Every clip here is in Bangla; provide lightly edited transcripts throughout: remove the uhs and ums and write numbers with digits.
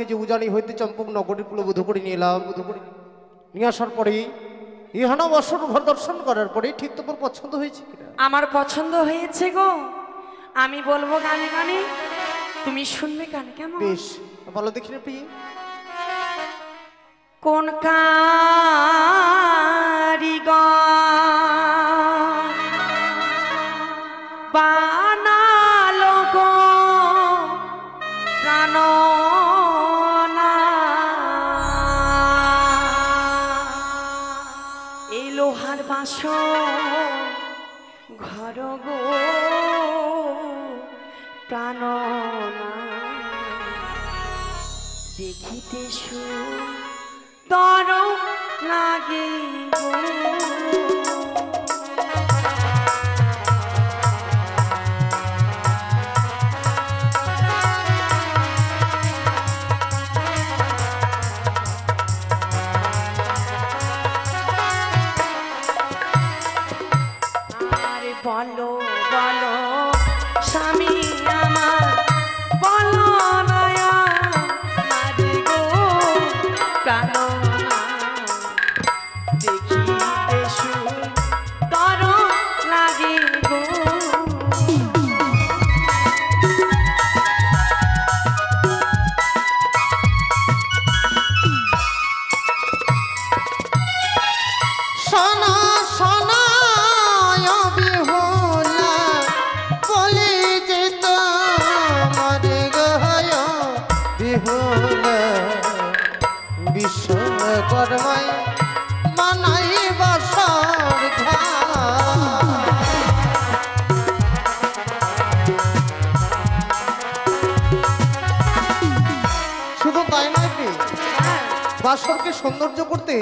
তোমাকে যে উজানি হইতে চম্পক নগরীর কুলবোধ করে নিয়ে এলাম, নিয়ে আসার পরে ইহানা বসর ঘর দর্শন করার পরে ঠিক তোমার পছন্দ হয়েছে কিনা? আমার পছন্দ হয়েছে গো। আমি বলবো গানে গানে, তুমি শুনবে গানে, কেমন? বেশ, বলো দেখি না প্রিয়। কোন কারিগর বানালো গো প্রাণনা, এই লোহার বাসন ঘর গো প্রাণনা, দেখিতে সুন্দর লাগে গো। আরে বলো বলো স্বামী আমার, বলো নয়া মারে গো প্রাণনা, দেখিতে সুন্দর লাগে গো। সোনা সোনা বিহুলা বলে যে তোমার গয় বিহুলা বিশ্বকর্মায় মানাই বসর শুধু তাই নয় কি, বাসরকে সৌন্দর্য করতে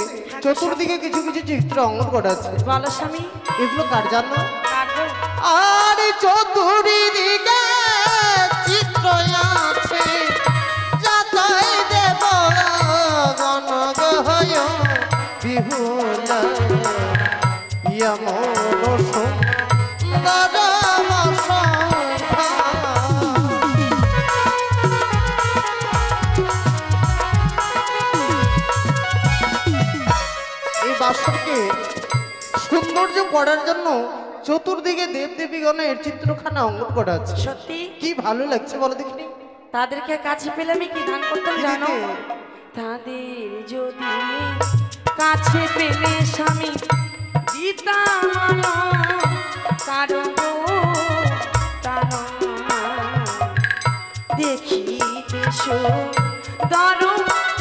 চতুর্দিকে কিছু কিছু চিত্র অঙ্কন করা আছে। বলো স্বামী, এগুলো কার জানো? কাটবো। আর চতুর্দিকে চিত্র আছে, যাতাই দেব গণগয় বিহুলা ইয়মন সুন্দর এই বাসরকে সৌন্দর্য করার জন্য চতুর্দিকে দেবদেবীগণের চিত্রখানা অঙ্কন করা আছে। সত্যি কি ভালো লাগছে বলো দেখিনি। তাদেরকে কাছে পেলে আমি কি দান করতাম কি জানো? দিতে? তাদের যদি কাছে পেলে স্বামী দিতাম কারণ দেখিতে সুন্দর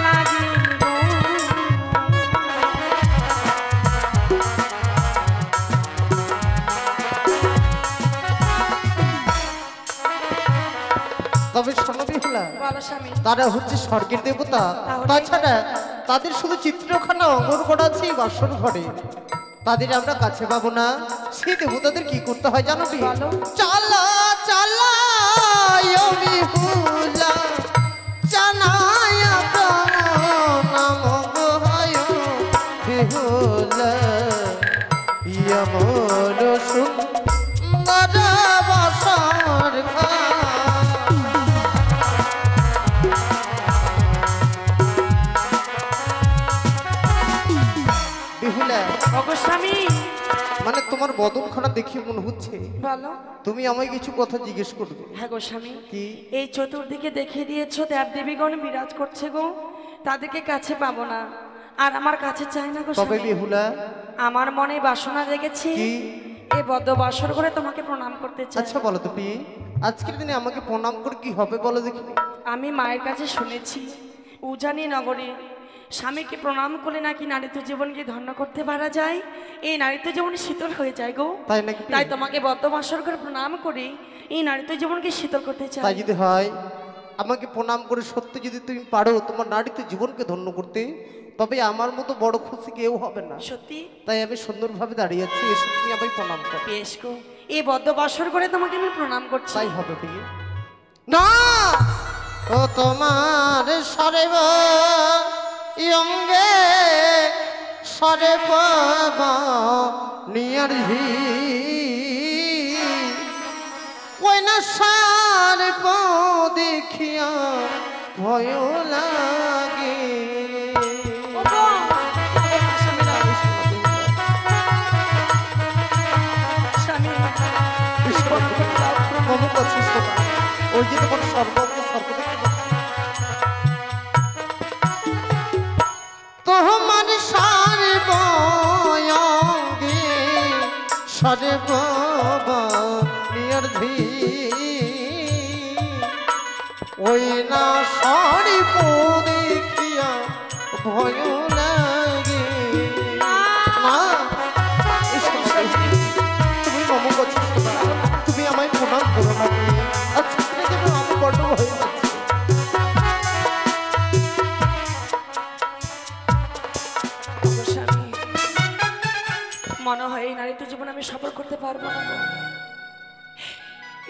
লাগে গো। তবে শোনো বিহুলা, বলো স্বামী, তারা হচ্ছে স্বর্গের দেবতা, তাছাড়া তাদের শুধু চিত্রখানা অঙ্কন করা আছে এই বাসর ঘরে, তাদের আমরা কাছে পাবো না। সেই দেবতাদের কি করতে হয় জানো? বলো। চালা চালা বিহুলা জানায়া প্রণাম গয় বিহুলা ইয়মন সুন্দর বাসর ঘর। বিহুলা, ওগো স্বামী, মানে তোমার বদনখানা দেখে মনে হচ্ছে বলো। তুমি আমায় কিছু কথা জিজ্ঞেস করবে। হ্যাঁ গো স্বামী, কি? এই চতুর্দিকে দেখিয়ে দিয়েছো দেবদেবীগণ বিরাজ করছে গো, তাদেরকে কাছে পাবো না, আর আমার কাছে চাই না গো তবে স্বামী। বিহুলা, আমার মনে বাসনা জেগেছে কি? এই বদ্ধ বাসর করে তোমাকে প্রণাম করতে চাই। আচ্ছা বলো তুমি, আজকের দিনে আমাকে প্রণাম করে কি হবে বলো দেখি। আমি মায়ের কাছে শুনেছি উজানি নগরে স্বামীকে প্রণাম করে নাকি নারীত্ব জীবনকে ধন্য করতে পারা যায়, এই নারীত্ব জীবন শীতল হয়ে যায় গো। তাই নাকি? তাই তোমাকে বদ্ধ বাসর করে প্রণাম করে এই নারীত্ব জীবনকে শীতল করতে চাই। তাই যদি হয়, আমাকে প্রণাম করে সত্যি যদি তুমি পারো তোমার নারীত্ব জীবনকে ধন্য করতে, তবে আমার মতো বড় খুশি কেউ হবে না। সত্যি? তাই আমি সুন্দরভাবে দাঁড়িয়ে আছি, এসে তুমি আমায় প্রণাম করো। বেশ গো, এই বদ্ধ বাসর করে তোমাকে আমি প্রণাম করছি। তাই হবে বিয়ে না। ও তোমার সরেব ইয়ঙ্গে সরেব নিয়ার ঝি ওই না সার দেখিয়া ভয় লাগে। ওগো, স্বামীরা, স্বামী, মমক অসুস্থ না, ওই যে তোমার সর্বকে সর্ব দেখতে পাচ্ছি। তোমার সর্বঙ্গে সর্বনিয়র ধী, ওই না সর্ব দেখিয়া ভয় লাগে। না, তুমি মমক অসুস্থ না, তুমি আমায় প্রণাম করো না। আচ্ছা যেন আমি বড্ড ভয় পাচ্ছি। ওগো স্বামী, মনে হয় এই নারীত্ব জীবন আমি সফল করতে পারবো না গো।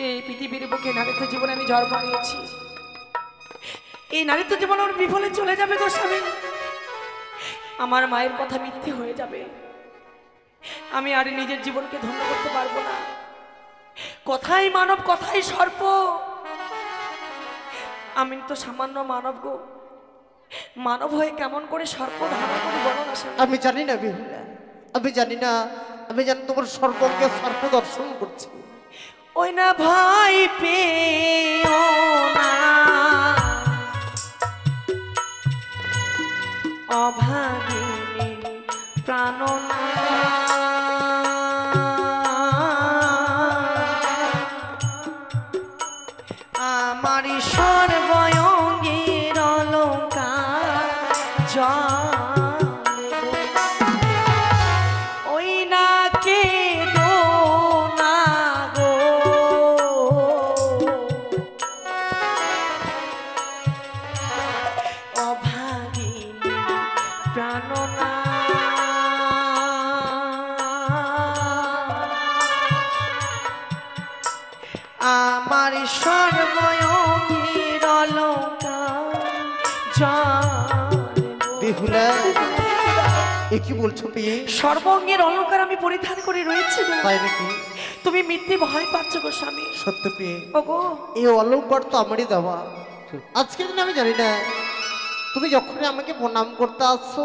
এই পৃথিবীর বুকে নারীত্ব জীবনে আমি জন্ম নিয়েছি, এই নারীত্ব জীবন আমার বিফলে চলে যাবে গো স্বামী। আমার মায়ের কথা মিথ্যে হয়ে যাবে, আমি আর নিজের জীবনকে ধন্য করতে পারবো না। কথাই মানব, কথাই সর্প। আমি তো সামান্য মানব গো, মানব হয়ে কেমন করে সর্প ধারণ করে বলো না স্বামী। আমি জানি না বিহুলা, আমি জানি না, আমি জানি তোমার সর্বঙ্গে সর্প দর্শন করছি। ওই না ভাই পেও না অভাগিনী প্রাণনা, আমারই সর্বঙ্গের অলঙ্কার জানে গো। ওই না কে দো না গো, অভাগিনী প্রাণনা, আমার সর্বঙ্গের অলঙ্কার জানে গো। বিহুলা, এ কি বলছো পেয়ে? সর্বঙ্গের অলঙ্কার আমি পরিধান করে রয়েছি গো। তাই নাকি? তুমি মিথ্যে ভয় পাচ্ছ গো স্বামী। সত্য পেয়ে ওগো, এই অলঙ্কার তো আমারই দেওয়া। আজকের দিন আমি জানি না, তুমি যখনই আমাকে প্রণাম করতে আসছো,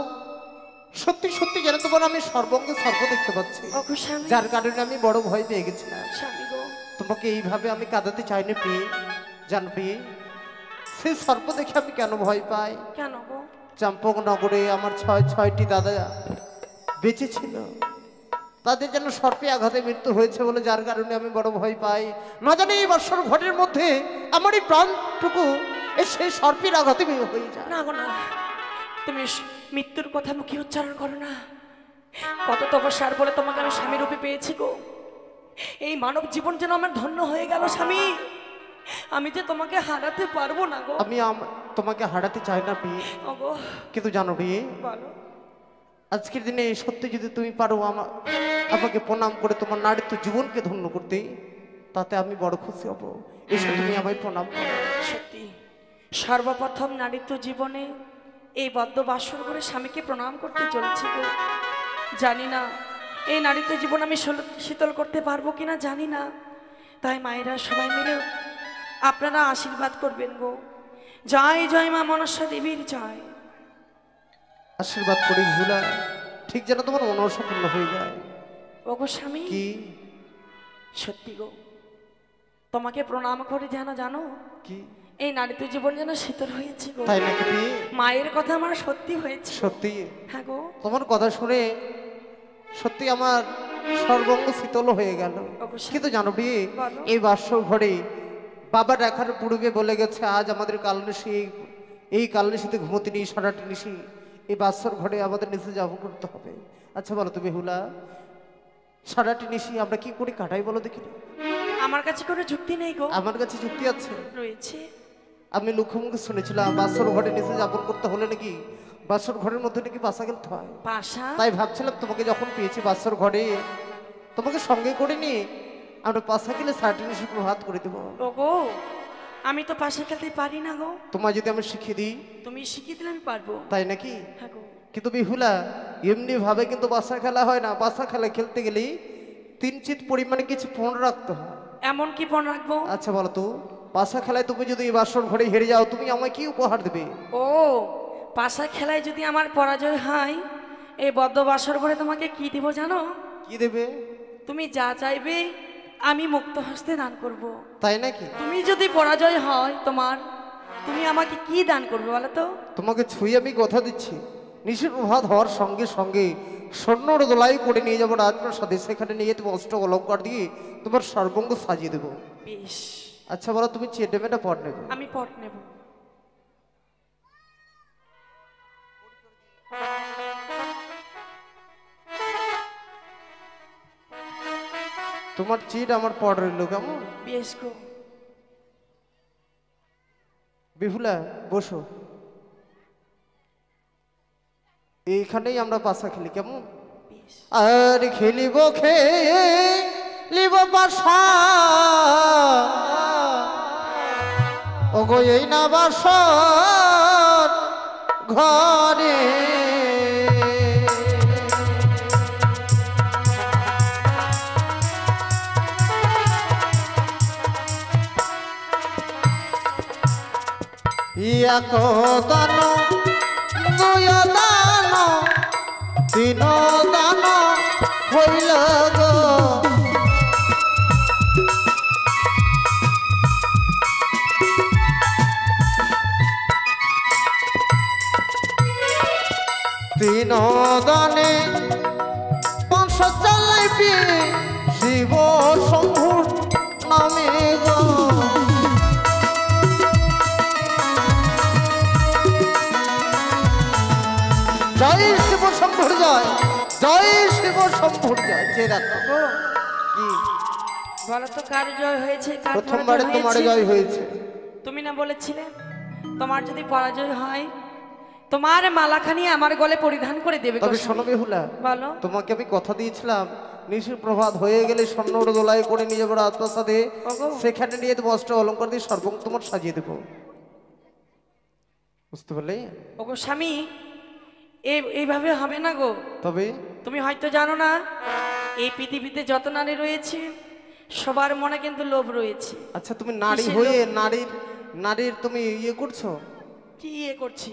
সত্যি সত্যি যেন তোমার আমি সর্বঙ্গে সর্ব দেখতে পাচ্ছি, ওগো স্বামী, যার কারণে আমি বড় ভয় পেয়ে গেছিলাম। স্বামী গো, তোমাকে এইভাবে আমি কাঁদাতে চাই না পেয়ে, জানবি সেই সর্প দেখে আমি কেন ভয় পাই। কেন গো? চম্পক নগরে আমার ছয়টি দাদা বেঁচে ছিল, তাদের যেন সর্পে আঘাতে মৃত্যু হয়েছে বলে, যার কারণে আমি বড় ভয় পাই। না জানি এই বৎসর ঘটের মধ্যে আমার এই প্রাণটুকু এই সেই সর্পের আঘাতে হয়ে যায়। না গো না, তুমি মৃত্যুর কথা মুখে উচ্চারণ করো না। কত তপস্যার বলে তোমাকে আমি স্বামী রূপে পেয়েছি গো। এই মানব জীবন যেন আমার ধন্য হয়ে গেল স্বামী। আমি যে তোমাকে হারাতে পারবো না গো। আমি তোমাকে হারাতে চাই না পেয়ে, ওগো কিন্তু জানো পেয়ে, বলো। আজকের দিনে সত্যি যদি তুমি পারো আমাকে প্রণাম করে তোমার নারীত্ব জীবনকে ধন্য করতে, তাতে আমি বড় খুশি হব। এসে তুমি আমায় প্রণাম করো। সত্যি সর্বপ্রথম নারীত্ব জীবনে এই বদ্ধ বাসর করে স্বামীকে প্রণাম করতে চলেছি গো। জানি না এই নারীত্ব জীবন আমি শীতল করতে পারবো কিনা জানি না, তাই মায়েরা সবাই মিলে আপনারা আশীর্বাদ করবেন গো। জয় জয় মা মনসা দেবীর জয়। আশীর্বাদ করি ভুলা, ঠিক যেন তোমার মনসম্পূর্ণ হয়ে যায়। ওগো স্বামী, কি সত্যি গো, তোমাকে প্রণাম করে যেন জানো কি এই নারীত্ব জীবন যেন শীতল হয়েছে গো। তাই নাকি পেয়ে? মায়ের কথা আমার সত্যি হয়েছে। সত্যি হ্যাঁ গো, তোমার কথা শুনে সত্যি আমার সর্বঙ্গ শীতল হয়ে গেল। অবশ্যই। কিন্তু জানো বিয়ে, বলো। এই বাসর ঘরে বাবা দেখার পূর্বে বলে গেছে আজ আমাদের কালনিশি, এই কালনিশিতে ঘুমোতে নেই, সারাটি নিশি এই বাসর ঘরে আমাদের নিচে যাব করতে হবে। আচ্ছা বলো তুমি হুলা, সারাটি নিশি আমরা কি করে কাটাই বলো দেখি? আমার কাছে কোনো যুক্তি নেই গো। আমার কাছে যুক্তি আছে। রয়েছে। আমি মুখে শুনেছিলাম বাসর ঘরে নিচে যাপন করতে হলে নাকি বাসর ঘরের মধ্যে নাকি বাসা খেলতে হয়। পাশা? তাই ভাবছিলাম তোমাকে যখন পেয়েছি বাসর ঘরে, তোমাকে সঙ্গে করে নিয়ে আমরা পাশা খেলে সারাটি নিশি প্রভাত করে দেবো। ওগো, আমি তো পাশা খেলতে পারি না গো। তোমায় যদি আমি শিখিয়ে দিই? তুমি শিখিয়ে দিলে আমি পারবো। তাই নাকি? হ্যাঁ গো। কিন্তু বিহুলা, এমনি ভাবে কিন্তু বাসা খেলা হয় না। বাসা খেলা খেলতে গেলেই কিঞ্চিত পরিমাণে কিছু পণ রাখতে হয়। এমন কি পণ রাখবো? আচ্ছা বলো তো, পাশা খেলায় তুমি যদি এই বাসর ঘরে হেরে যাও তুমি আমায় কি উপহার দেবে? ও পাশা খেলায় যদি আমার পরাজয় হয়, এই বদ্ধ বাসর ঘরে তোমাকে কি দিব জানো? কি দেবে? তুমি যা চাইবে আমি মুক্ত হস্তে দান করব। তাই নাকি? তুমি যদি পরাজয় হয় তোমার, তুমি আমাকে কি দান করবে বলো তো? তোমাকে ছুঁয়ে আমি কথা দিচ্ছি, নিশির প্রভাত হওয়ার সঙ্গে সঙ্গে স্বর্ণর দোলাই করে নিয়ে যাবো রাজপ্রাসাদে, সেখানে নিয়ে তুমি অষ্ট অলঙ্কার দিয়ে তোমার সর্বঙ্গ সাজিয়ে দেবো। বেশ। আচ্ছা বলো, তুমি চেয়ে নেবে না পট নেবে? আমি পট নেব। তোমার চিট আমার পট রইল কেমন? বেশ গো। বিহুলা বসো, এইখানেই আমরা পাশা খেলি কেমন? বেশ। আর খেলিব খেলিব পাশা, ওগো এই না বাসর ঘরে। এক দান দুই দান তিন দান হইল গো, তিন দানে বংশ চালাইবি শিব শম্ভুর নামে গো। জয় শিব শম্ভুর জয়, জয় শিব শম্ভুর জয়। যে রাখো গো, কি বলো তো কার জয় হয়েছে, কার প্রথমবারে পরাজয় তোমার হয়েছে? জয় হয়েছে। তুমি না বলেছিলে তোমার যদি পরাজয় হয় তোমার মালাখানি আমার গলে পরিধান করে দেবে? তবে গোস্বামী। শোনো বেহুলা, বলো। তোমাকে আমি কথা দিয়েছিলাম নিশির প্রভাত হয়ে গেলে স্বর্ণর দোলাই করে নিয়ে যাবো রাজপ্রাসাদে, ওগো। সেখানে নিয়ে দেবো অষ্ট অলঙ্কার দিয়ে সর্বঙ্গ তোমার সাজিয়ে দেবো, বুঝতে পারলে? ওগো স্বামী, এইভাবে হবে না গো। তবে তুমি হয়তো জানো না, এই পৃথিবীতে যত নারী রয়েছে সবার মনে কিন্তু লোভ রয়েছে। আচ্ছা, তুমি নারী কিসের হয়ে লোভ? নারীর তুমি ইয়ে করছো, কি ইয়ে করছি?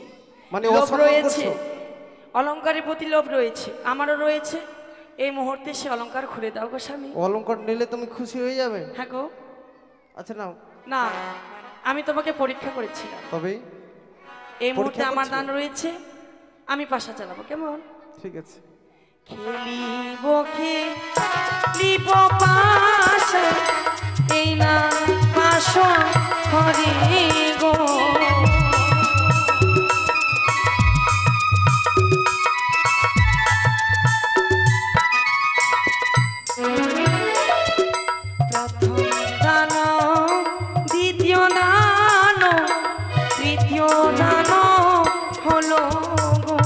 মানে লোভ অসম্মান রয়েছে, করছো? অলংকারের প্রতি লোভ রয়েছে, আমারও রয়েছে। এই মুহূর্তে সে অলংকার খুলে দাও গো স্বামী। অলঙ্কার নিলে তুমি খুশি হয়ে যাবে? হ্যাঁ গো। আচ্ছা নাও। না, আমি তোমাকে পরীক্ষা করেছিলাম। তবে এই মুহূর্তে পরীক্ষা আমার করছিলে? দান রয়েছে, আমি পাশা চালাবো কেমন? ঠিক আছে। খেলিব খেলিব পাশা, এই না পাশা হরি গো। প্রথম দান, দ্বিতীয় দান, তৃতীয় দান হলো গো।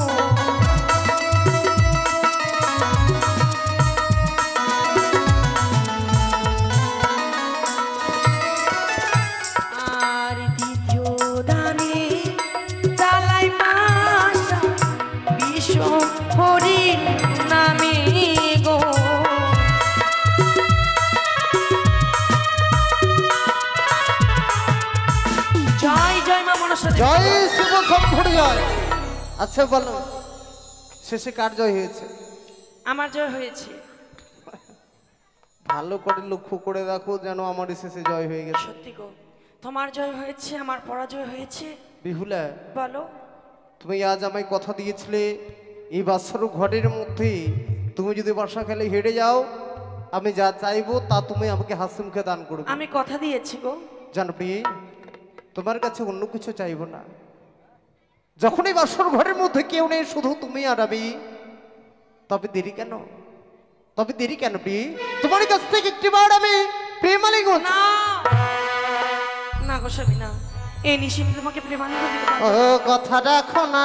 আর দ্বিতীয় দানে চালাই পাশা বিশ্ব হরি নামে গো। জয় জয় মা মনসা দেবী। জয় শিব শম্ভুর জয়। আচ্ছা বলো, শেষে কার জয় হয়েছে? আমার জয় হয়েছে। ভালো করে লক্ষ্য করে দেখো যেন আমার শেষে জয় হয়ে গেছে। সত্যি গো, তোমার জয় হয়েছে, আমার পরাজয় হয়েছে। বিহুলা, বলো। তুমি আজ আমায় কথা দিয়েছিলে এই বাসর ঘরের মধ্যে তুমি যদি বাসা খেলে হেরে যাও, আমি যা চাইবো তা তুমি আমাকে হাসি মুখে দান করবে। আমি কথা দিয়েছি গো। জানো প্রিয়, তোমার কাছে অন্য কিছু চাইবো না। যখন এই বাসর ঘরের মধ্যে কেউ নেই, শুধু তুমি আর আমি, তবে দেরি কেন? তবে দেরি কেন প্রিয়? তোমার কাছ থেকে একটিবার আমি প্রেমালিঙ্গন। না না গো স্বামী, না, এই নিশ্চিত তোমাকে প্রেমালিঙ্গন দিতে পারবো ও না। কথা রাখো না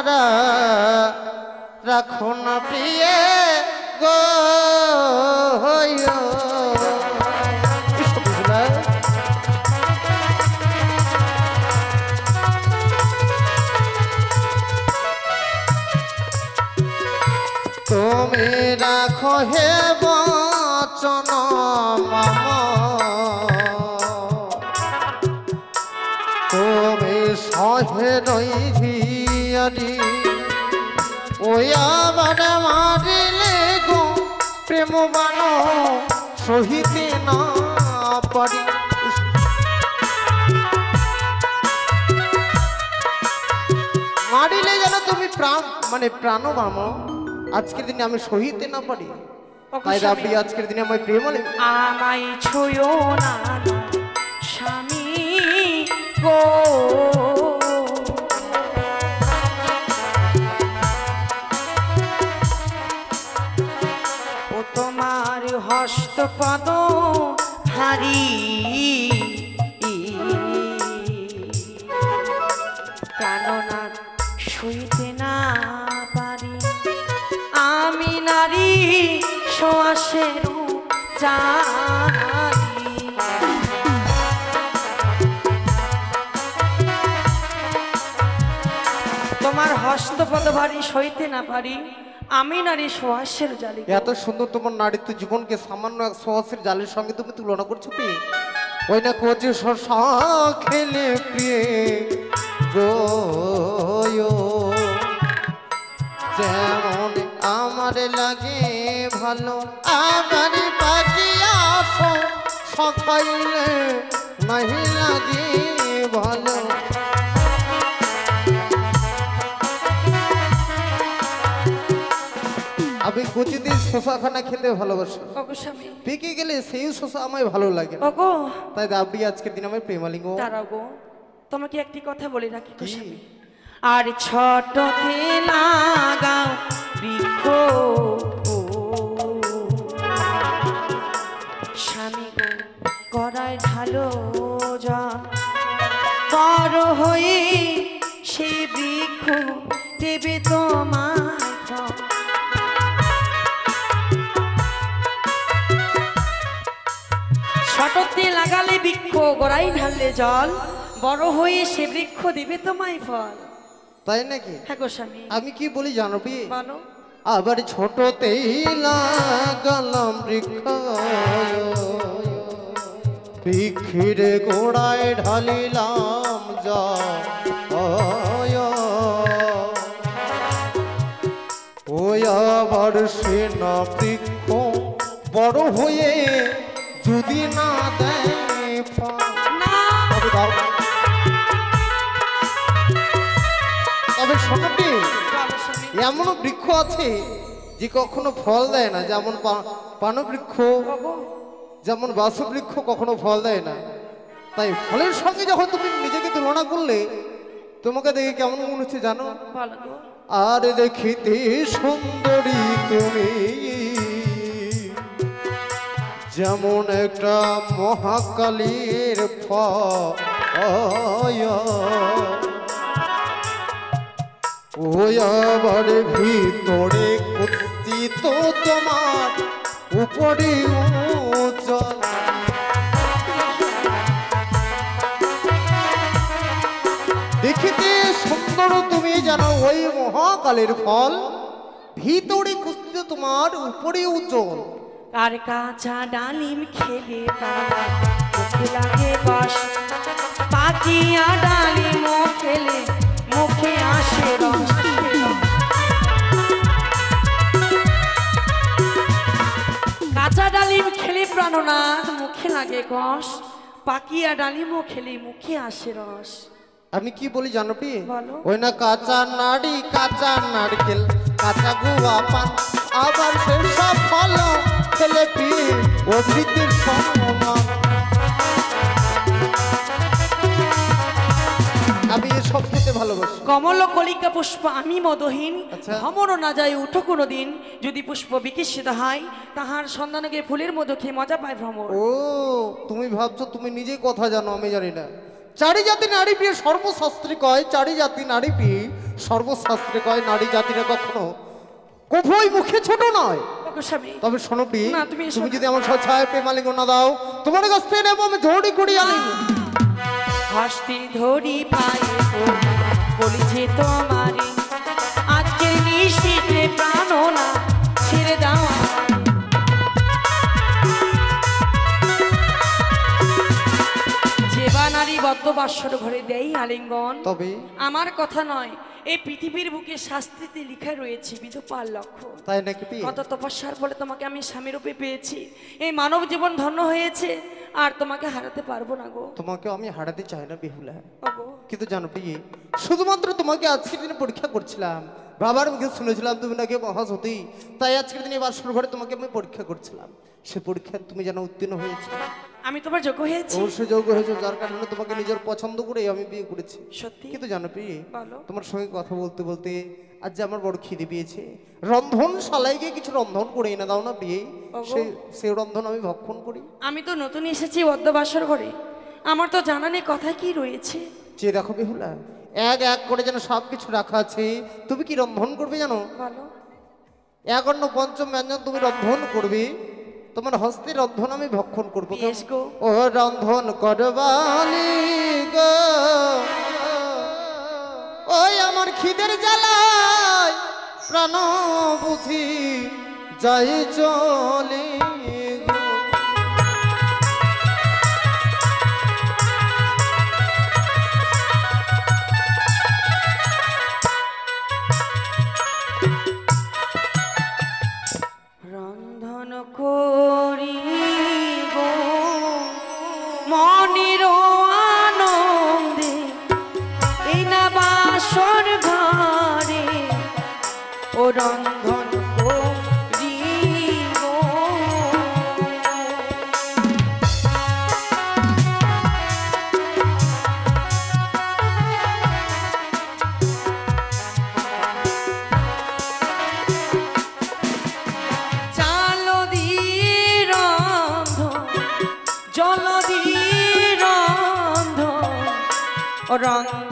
রাখো না প্রিয়ে গো। তুমি রাখো হে বচন মম, নই ঝিয়ারি ওই আবার মারিলে গো প্রেম বান সহিতে না পারি। মারিলে যেন তুমি প্রাণ মানে প্রাণ বামো আজকের দিনে আমি সহিতে না পারি। তাই রাব্বি আজকের দিনে আমায় প্রেম বলে আমায় ছুঁয়ো না স্বামী গো, ও তোমার হস্তপদ হারি প্রাণনাথ সইতে না পারি। আমি নারী সোয়াশের জানি, তোমার হস্তপদ ভারী সইতে না পারি। আমি নারী সোয়াশের জালি। এত সুন্দর তোমার নারীত্ব জীবনকে সামান্য এক সোয়াশের জালের সঙ্গে তুমি তুলনা করছো কি? ওই না কোচে শশা খেলে প্রিয়ে গো যেমন আমার লাগে ভালো আমার পাখিয়া সকাইলে নাহি লাগে ভালো। আমি কচিতে শশাখানা খেতে ভালোবাসি, ওগো স্বামী পেকে গেলে সেই শশা আমায় ভালো লাগে না। ওগো তাই রাব্বি আজকের দিন আমার প্রেমালিঙ্গ। দাঁড়াও গো, তোমাকে একটি কথা বলে রাখি গো কি? স্বামী। আর ছোটতে লাগাও বৃক্ষ স্বামী গো, গড়ায় ঢালো জল, বড় হয়ে সে বৃক্ষ দেবে তোমায় ফল। ছোটতে লাগালে বৃক্ষ, গড়াই ঢাললে জল, বড় হয়ে সে বৃক্ষ দিবে তোমায় ফল। তাই নাকি? হ্যাঁ গো স্বামী। আমি কি বলি জানবি? বলো। আবার ছোটতেই লাগালাম বৃক্ষ, বৃক্ষের গোড়ায় ঢালিলাম জল, ওই আবার সে না বৃক্ষ বড় হয়ে যদি না দেয় ফল। তবে দাও, তবে শোনটি এমনও বৃক্ষ আছে যে কখনো ফল দেয় না, যেমন পানবৃক্ষ, যেমন বাসবৃক্ষ কখনো ফল দেয় না। তাই ফলের সঙ্গে যখন তুমি নিজেকে তুলনা করলে তোমাকে দেখে কেমন মনে হচ্ছে জানো? আর দেখিতে সুন্দরী তুমি যেমন একটা মহাকালীর ফল, ওই আবার ভিতরে কুত্থিত তোমার উপরে উজ্জ্বল। দেখিতে সুন্দর তুমি জানো ওই মহাকালের ফল, ভিতরে কুত্থিত তোমার উপরে উজ্জ্বল। আর কাঁচা ডালিম খেলে মুখে লাগে বাস, পাকিয়া ডালিম খেলে মুখে আসে রস। কাঁচা ডালিম খেলে প্রাণনাথ মুখে লাগে কষ, পাকিয়া ডালিমও খেলে মুখে আসে রস। আমি কি বলি জানবি? বলো। ওই না কাঁচা নাড়ি, কাঁচা নারকেল, কাঁচা গুয়া পান, আবার সেসব ফল খেলে পিয়ে অভিজ্ঞের সমান। আমি এসব খেতে ভালোবাসি। কমল কলিকা পুষ্প আমি মদহীন, আচ্ছা। ভ্রমণ না যায় উঠো কোনো দিন, যদি পুষ্প বিকশিত হয় তাহার সন্ধানকে ফুলের মতো খেয়ে মজা পায় ভ্রমণ। ও তুমি ভাবছো তুমি নিজে কথা জানো, আমি জানি না। চারি জাতি নারী প্রিয় সর্বশাস্ত্রে কয়, চারি জাতি নারী প্রিয় সর্বশাস্ত্রে কয়, নারী জাতিরা কখনো কভুই মুখে ছোট নয়। তবে শোনো প্রিয়, না, তুমি যদি আমার ছায় প্রেমালিঙ্গ না দাও, তোমার কাছ থেকে নেবো আমি ঝড়ি করি আলিঙ্গ। হাসতে ধরি পায়ে বলিছে তোমারে, আজকের নিশীথে প্রাণ না ছেড়ে দাও। যেবা নারী বদ্ধ বাসর ঘরে দেই আলিঙ্গন। তবে আমার কথা নয়, এই পৃথিবীর বুকে শাস্ত্রীতে লেখা রয়েছে বিধবার লক্ষণ। তাই নাকি পিয়ে? কত তপস্যার বলে তোমাকে আমি স্বামী রূপে পেয়েছি, এই মানব জীবন ধন্য হয়েছে, আর তোমাকে হারাতে পারবো না গো। তোমাকে আমি হারাতে চাই না বেহুলা, ওগো, কিন্তু জানো পিয়ে, শুধুমাত্র তোমাকে আজকের দিনে পরীক্ষা করছিলাম। বাবার মুখে শুনেছিলাম তুমি নাকি মহাসতী, তাই আজকের দিনে বাসর ঘরে তোমাকে আমি পরীক্ষা করছিলাম। সে পরীক্ষায় তুমি যেন উত্তীর্ণ হয়েছে। আমি তোমার যোগ্য হয়েছি। অবশ্যই যোগ্য হয়েছে, যার কারণে তোমাকে নিজের পছন্দ করে আমি বিয়ে করেছি। সত্যি? কিন্তু জানো পিয়ে, বলো। তোমার সঙ্গে কথা বলতে বলতে আজ যে আমার বড় খিদে পেয়েছে, রন্ধন শালায় গিয়ে কিছু রন্ধন করে এনে দাও না বিয়ে, ওগো। সেই রন্ধন আমি ভক্ষণ করি। আমি তো নতুন এসেছি অদ্য বাসর ঘরে, আমার তো জানা নেই কথা কি রয়েছে। যে দেখো বেহুলা, এক এক করে যেন সব কিছু রাখা আছে। তুমি কি রন্ধন করবে জানো? বলো। এক অন্য পঞ্চম ব্যঞ্জন তুমি রন্ধন করবে, তোমার হস্তে রন্ধন আমি ভক্ষণ করবো। বেশ গো। ও রন্ধন করবালি গো, ওই আমার খিদের জ্বালায় প্রাণ বুঝি যাই চলে গো। রন্ধন করি গো মনির আনন্দে, এই না বাসর ঘরে ও রন্ধন করি গো। চাল দিয়ে রন্ধন, জল দিয়ে রন্ধন, রন্ধন